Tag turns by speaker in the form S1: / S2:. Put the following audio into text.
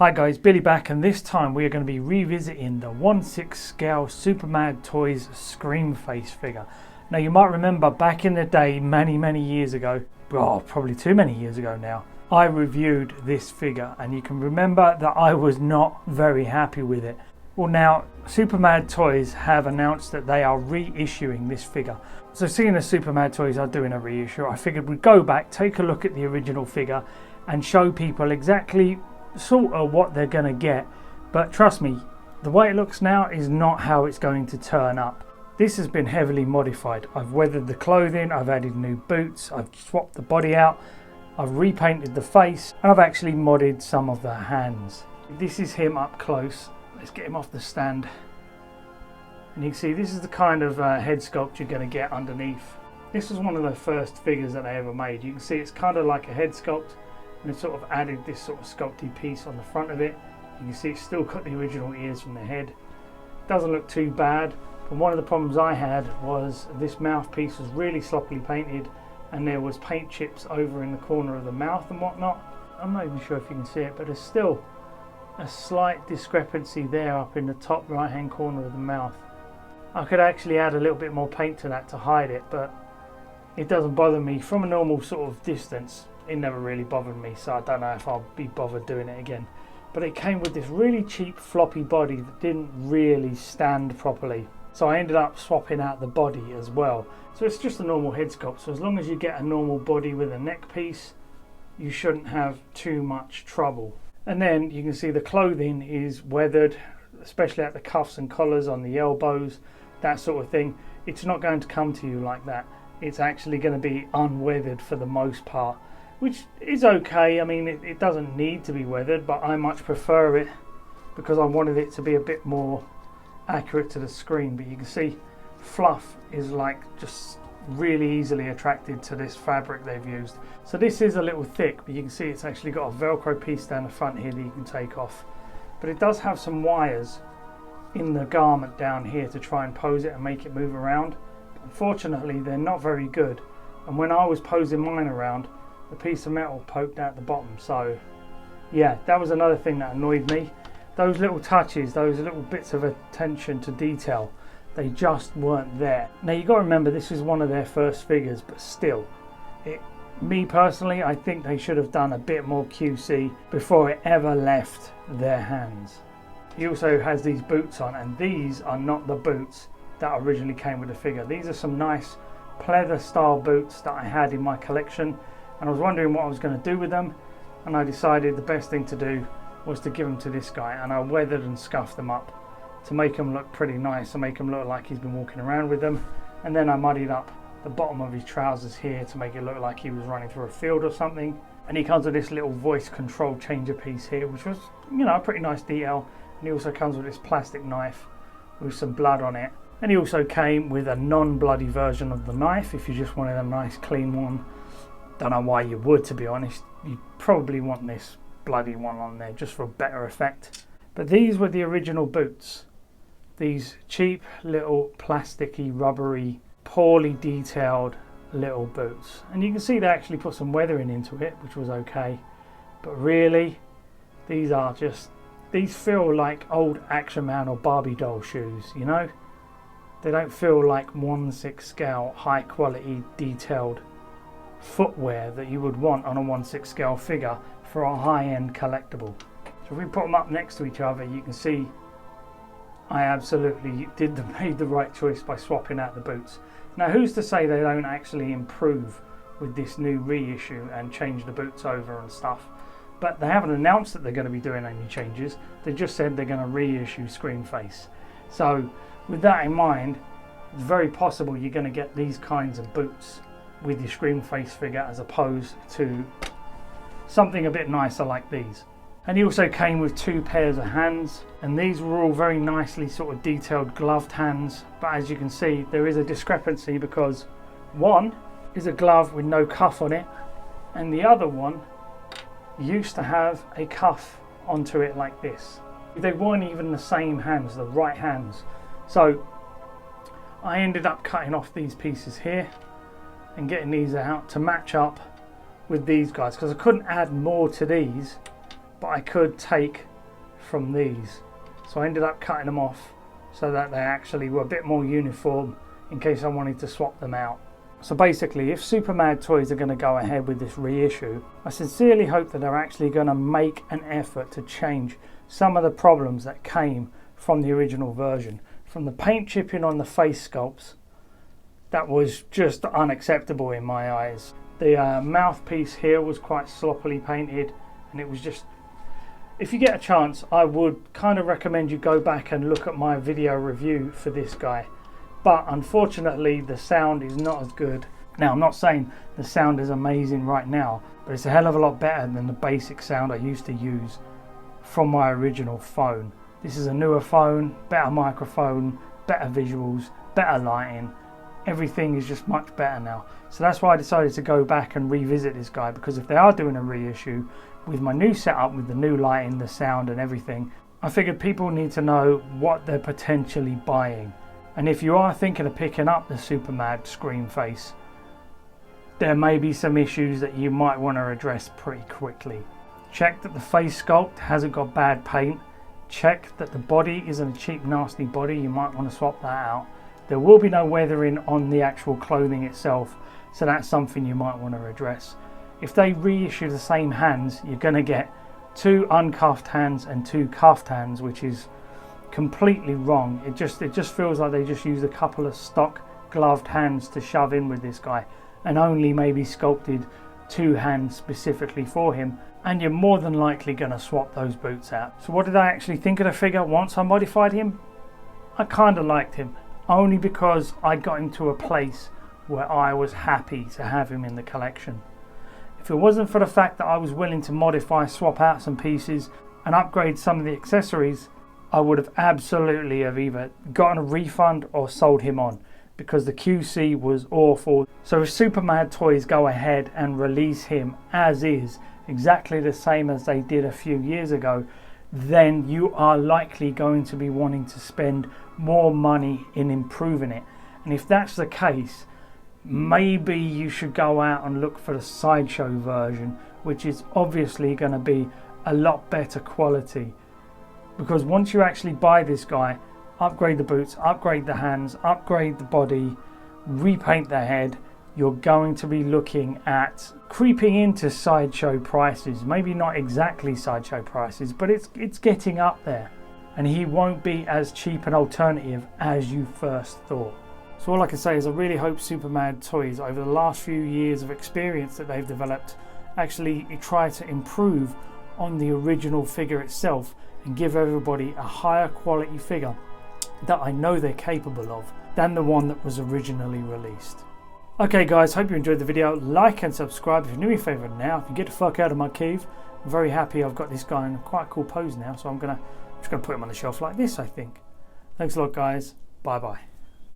S1: Hi guys, Billy back, and this time we are going to be revisiting the 1/6 scale Supermad Toys Scream Face figure. Now you might remember back in the day, many years ago, well probably too many years ago now, I reviewed this figure and you can remember that I was not very happy with it. Well now, Supermad Toys have announced that they are reissuing this figure. So seeing as Supermad Toys are doing a reissue, I figured we'd go back, take a look at the original figure and show people exactly sort of what they're going to get. But trust me, the way it looks now is not how it's going to turn up. This has been heavily modified. I've weathered the clothing, I've added new boots, I've swapped the body out, I've repainted the face, and I've actually modded some of the hands. This is him up close. Let's get him off the stand. And you can see this is the kind of head sculpt you're going to get underneath. This was one of the first figures that they ever made. You can see it's kind of like a head sculpt, and it's sort of added this sort of sculpty piece on the front of it. You can see it's still got the original ears from the head. Doesn't look too bad, but one of the problems I had was this mouthpiece was really sloppily painted and there was paint chips over in the corner of the mouth and whatnot. I'm not even sure if you can see it, but there's still a slight discrepancy there up in the top right hand corner of the mouth. I could actually add a little bit more paint to that to hide it, but it doesn't bother me from a normal sort of distance. It never really bothered me, so I don't know if I'll be bothered doing it again. But it came with this really cheap floppy body that didn't really stand properly, so I ended up swapping out the body as well. So it's just a normal head sculpt, so as long as you get a normal body with a neck piece, you shouldn't have too much trouble. And then you can see the clothing is weathered, especially at the cuffs and collars on the elbows, that sort of thing. It's not going to come to you like that. It's actually going to be unweathered for the most part, which is okay. I mean, it doesn't need to be weathered, but I much prefer it because I wanted it to be a bit more accurate to the screen. But you can see fluff is like just really easily attracted to this fabric they've used. So this is a little thick, but you can see it's actually got a Velcro piece down the front here that you can take off. But it does have some wires in the garment down here to try and pose it and make it move around. Unfortunately, they're not very good. And when I was posing mine around, the piece of metal poked out the bottom. So yeah, that was another thing that annoyed me. Those little touches, those little bits of attention to detail, they just weren't there. Now you got to remember, this is one of their first figures, but still, me personally, I think they should have done a bit more QC before it ever left their hands. He also has these boots on, and these are not the boots that originally came with the figure. These are some nice pleather style boots that I had in my collection, and I was wondering what I was going to do with them, and I decided the best thing to do was to give them to this guy, and I weathered and scuffed them up to make them look pretty nice, to make him look like he's been walking around with them. And then I muddied up the bottom of his trousers here to make it look like he was running through a field or something. And he comes with this little voice control changer piece here, which was, you know, a pretty nice detail. And he also comes with this plastic knife with some blood on it. And he also came with a non-bloody version of the knife if you just wanted a nice clean one. Don't know why you would, to be honest. You probably want this bloody one on there just for a better effect. But these were the original boots. These cheap little plasticky, rubbery, poorly detailed little boots. And you can see they actually put some weathering into it, which was okay. But really, these feel like old Action Man or Barbie doll shoes, you know? They don't feel like 1/6 scale, high quality, detailed footwear that you would want on a 1/6 scale figure for a high-end collectible. So if we put them up next to each other, you can see I absolutely made the right choice by swapping out the boots. Now who's to say they don't actually improve with this new reissue and change the boots over and stuff? But they haven't announced that they're going to be doing any changes. They just said they're going to reissue Scream Face. So with that in mind, it's very possible you're going to get these kinds of boots with your Scream Face figure as opposed to something a bit nicer like these. And he also came with 2 pairs of hands, and these were all very nicely sort of detailed gloved hands. But as you can see, there is a discrepancy because one is a glove with no cuff on it, and the other one used to have a cuff onto it like this. They weren't even the same hands, the right hands. So I ended up cutting off these pieces here and getting these out to match up with these guys, because I couldn't add more to these, but I could take from these. So I ended up cutting them off so that they actually were a bit more uniform in case I wanted to swap them out. So basically, if Supermad Toys are going to go ahead with this reissue, I sincerely hope that they're actually going to make an effort to change some of the problems that came from the original version. From the paint chipping on the face sculpts, that was just unacceptable in my eyes. The mouthpiece here was quite sloppily painted, and it was just, if you get a chance, I would kind of recommend you go back and look at my video review for this guy. But unfortunately, the sound is not as good. Now, I'm not saying the sound is amazing right now, but it's a hell of a lot better than the basic sound I used to use from my original phone. This is a newer phone, better microphone, better visuals, better lighting. Everything is just much better now. So that's why I decided to go back and revisit this guy, because if they are doing a reissue with my new setup, with the new lighting, the sound and everything, I figured people need to know what they're potentially buying. And if you are thinking of picking up the Supermad screen face, there may be some issues that you might want to address pretty quickly. Check that the face sculpt hasn't got bad paint. Check that the body isn't a cheap, nasty body. You might want to swap that out. There will be no weathering on the actual clothing itself, so that's something you might want to address. If they reissue the same hands, you're going to get 2 uncuffed hands and 2 cuffed hands, which is completely wrong. It just feels like they just used a couple of stock gloved hands to shove in with this guy, and only maybe sculpted 2 hands specifically for him, and you're more than likely going to swap those boots out. So what did I actually think of the figure once I modified him? I kind of liked him, only because I got him to a place where I was happy to have him in the collection. If it wasn't for the fact that I was willing to modify, swap out some pieces and upgrade some of the accessories, I would have absolutely have either gotten a refund or sold him on, because the QC was awful. So if Supermad Toys go ahead and release him as is, exactly the same as they did a few years ago, then you are likely going to be wanting to spend more money in improving it. And if that's the case, maybe you should go out and look for the Sideshow version, which is obviously going to be a lot better quality. Because once you actually buy this guy, upgrade the boots, upgrade the hands, upgrade the body, repaint the head, you're going to be looking at creeping into Sideshow prices. Maybe not exactly Sideshow prices, but it's getting up there. And he won't be as cheap an alternative as you first thought. So all I can say is I really hope Supermad Toys, over the last few years of experience that they've developed, actually try to improve on the original figure itself and give everybody a higher quality figure that I know they're capable of than the one that was originally released. Okay guys, hope you enjoyed the video. Like and subscribe if you're new, your favourite now. If you get the fuck out of my cave, I'm very happy I've got this guy in quite a cool pose now, so I'm just gonna put him on the shelf like this, I think. Thanks a lot guys, bye bye.